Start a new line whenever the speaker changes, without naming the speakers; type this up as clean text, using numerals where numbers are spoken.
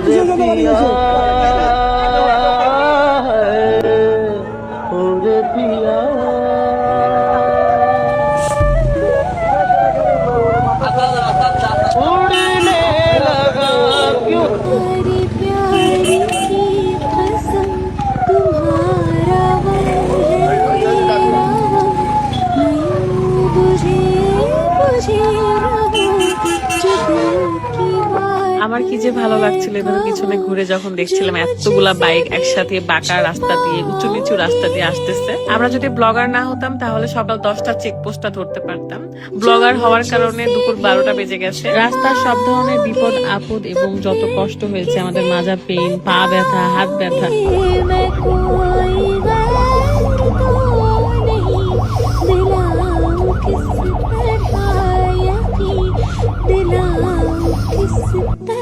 কিসের জন্য বানিয়েছে?
प्यारी प्यारी सी कसम तुम्हारा मेरा यूं बुझे बुझे रहो जो दिल की बात।
আমার কি যে ভালো লাগছিল এভাবে পিছনে ঘুরে যখন দেখছিলাম এতগুলা বাইক একসাথে বাঁকা রাস্তা দিয়ে উঁচু নিচু রাস্তা দিয়ে আসতেছে। আমরা যদি ব্লগার না হতাম তাহলে সকাল 10টা চেকপোস্টটা ধরতে পারতাম। ব্লগার হওয়ার কারণে দুপুর 12টা বেজে গেছে। রাস্তার সব ধরনের বিপদ আপদ এবং যত কষ্ট হয়েছে, আমাদের মাজা পেইন, পা ব্যথা, হাত ব্যথা,
मैं कोई गैर तो नहीं दिलाऊं किस तरह यकीन दिलाऊं किस तरह